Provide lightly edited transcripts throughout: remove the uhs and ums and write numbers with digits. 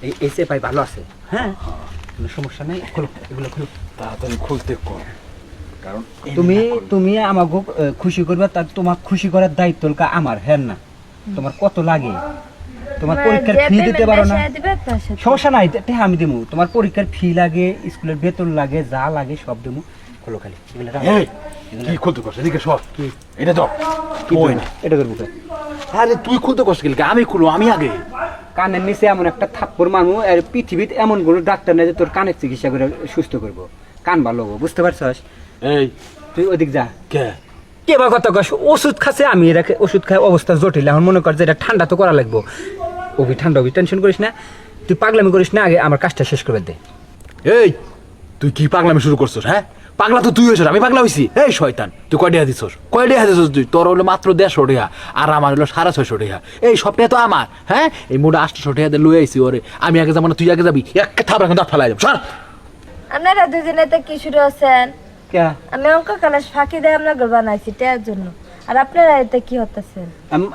এই সেপাই ভালো আছে। হ্যাঁ, কোনো সমস্যা নাই, খোলো এগুলো খোলো। তাড়াতাড়ি খুলতে কর, কারণ তুমি আমাকে খুশি করবে, তার তোমার খুশি করার দায়িত্ব আমার, হ্যাঁ না? তোমার কত লাগে, তোমার পরীক্ষার ফি দিতে পারো না, সমস্যা নাই, আমি দেবো। তোমার পরীক্ষার ফি লাগে, স্কুলের বেতন লাগে, যা লাগে সব দেবো। খোলো খালি এগুলো। কি খুলতে কর, এদিকে সর। এটা ধর, এটা করবো। আরে তুই খুলতে কর কি? আমি খুলো, আমি আগে। কানের নিচে এমন একটা থাপ্পড় মারবো, আর পৃথিবীতে এমন কোনো ডাক্তার নেই যে তোর কানের চিকিৎসা করে সুস্থ করবো। কান ভালো হবো, বুঝতে পারছস? এই তুই ওদিক যা। কে কে বা কথা কস? ওষুধ খাচ্ছে, আমি এটাকে ওষুধ খাই অবস্থা জটিল। এখন মনে কর যে এটা ঠান্ডা তো করা লাগবো। ওবি ঠান্ডা হবি, টেনশন করিস না, তুই পাগলামি করিস না, আগে আমার কাজটা শেষ করে দে। এই তুই কি পাগলামি শুরু করছিস? হ্যাঁ, পাগলা তো তুই হয়েছিস, আমি পাগলা হয়েছি? এই শয়তান, তুই কয় টাকা দিছস? কয় টাকা দিছস তুই? তোর হলো মাত্র 150 টাকা, আর আমার হলো 650 টাকা। এই সবটা তো আমার। হ্যাঁ, এই মোটা 800 টাকা দিয়ে লয়ে আইছি ওরে। আমি আগে যাবো না, তুই আগে যাবি? একটা থাপ এখন দাঁত ফেলাই যাবো। সর। আপনারা দুজনে তো কি শুরু আছেন? কে? আমি অঙ্ক ক্লাস ফাঁকি দিয়ে আপনার ঘর বানাইছি টেয়ার জন্য, আর আপনারা এতে কি হতেছেন?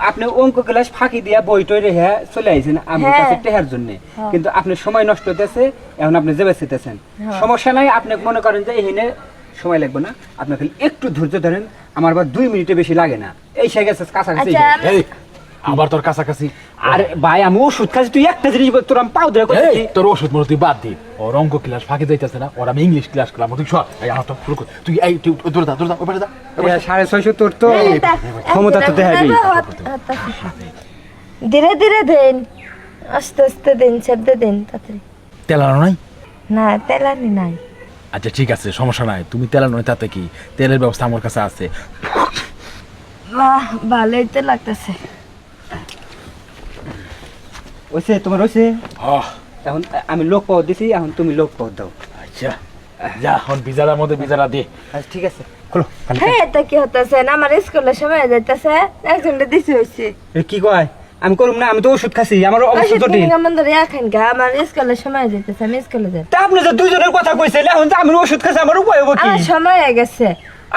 আপনি অঙ্ক ক্লাস ফাঁকি দিয়া বই টই রেখে চলে আইছেন আমার হ্যাঁ। কাছে টেহার জন্য, কিন্তু আপনি সময় নষ্ট হতেছে। এখন আপনি যে বেঁচেতেছেন, সমস্যা নাই। আপনি মনে করেন যে এখানে সময় লাগবে না, আপনি খালি একটু ধৈর্য ধরেন। আমার আবার 2 মিনিটে বেশি লাগে না, এই সে গেছে কাছাকাছি। আচ্ছা, এই আবার তোর কাছাকাছি। আর ভাই আমি ওষুধ খাচ্ছি, তুই একটা জিনিস তোর আমি পাও ধরে এই তোর ওষুধ মনে তুই বাদ দি। ওর অঙ্ক ক্লাস ফাঁকি যাইতেছে না, ওর আমি ইংলিশ ক্লাস করলাম। তুই সর, এই আমার তো শুরু কর। তুই এই তুই দূরে যা, দূরে যা, ওপারে যা। 650 তোর তো ক্ষমতা তো দেখাবি। ধীরে ধীরে দেন, আস্তে আস্তে দেন, শব্দে দেন তাড়াতাড়ি। তেলানো নাই? না, তেলানি নাই। আচ্ছা ঠিক আছে, সমস্যা নাই। তুমি তেলানো নাই তাতে কি, তেলের ব্যবস্থা আমার কাছে আছে। বাহ, ভালোই তো লাগতেছে। ওইসে তোমার ওইসে। হ্যাঁ, এখন আমি লোক পাওয়া দিছি, এখন তুমি লোক পাওয়া দাও। আচ্ছা যা, এখন বিজারার মধ্যে বিজারা দে। আচ্ছা ঠিক আছে, খোলো। হ্যাঁ, এটা কি হতেছে? আমার স্কুলের সময় যাইতেছে, একজনটা দিছে হয়েছে। কি কয়? আমি করুম না, আমি তো ওষুধ খাচ্ছি, আমার অবস্থা জটিল। আমার স্কুলের সময় যাইতেছে, আমি স্কুলে যাই। তা আপনি যে দুইজনের কথা কইছেন, এখন যে আমি ওষুধ খাচ্ছি, আমার উপায় হবো কি? আমার সময় হয়ে গেছে।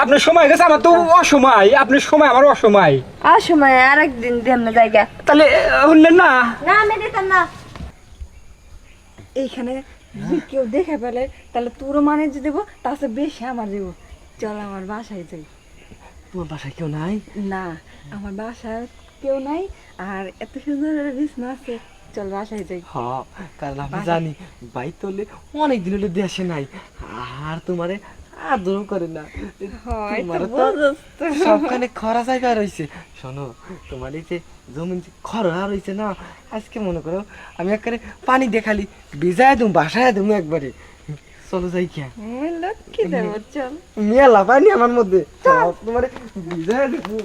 আপনার সময় গেছে, আমার তো অসময়। আপনার সময়, আমার অসময়। আর সময় আরেকদিন দিয়ে আমরা জায়গা। তাহলে শুনলেন না? না, আমি দিতাম না। এইখানে যদি কেউ দেখে ফেলে তাহলে তোরও মানে যে দেবো, তাছাড়া বেশি আমার দেবো। চল আমার বাসায় যাই। তোমার বাসায় কেউ নাই? না, আমার বাসায় কেউ নাই, আর এত সুন্দর বিছনা আছে। চল বাসায় যাই। হ্যাঁ, কারণ আমি জানি ভাই তোলে অনেক দিন হলে দেশে নাই, আর তোমারে আদরও করে না। তোমার তো সবখানে খরা জায়গা রয়েছে। শোনো, তোমার এই যে জমিন যে খরা রয়েছে না, আজকে মনে করো আমি একবারে পানি দেখালি ভিজায় দেবো, বাসায় দেবো একবারে। চলো যাই কে, লক্ষ্মী দেবো, চল। মেলা পানি আমার মধ্যে, তোমার ভিজায় দেবো।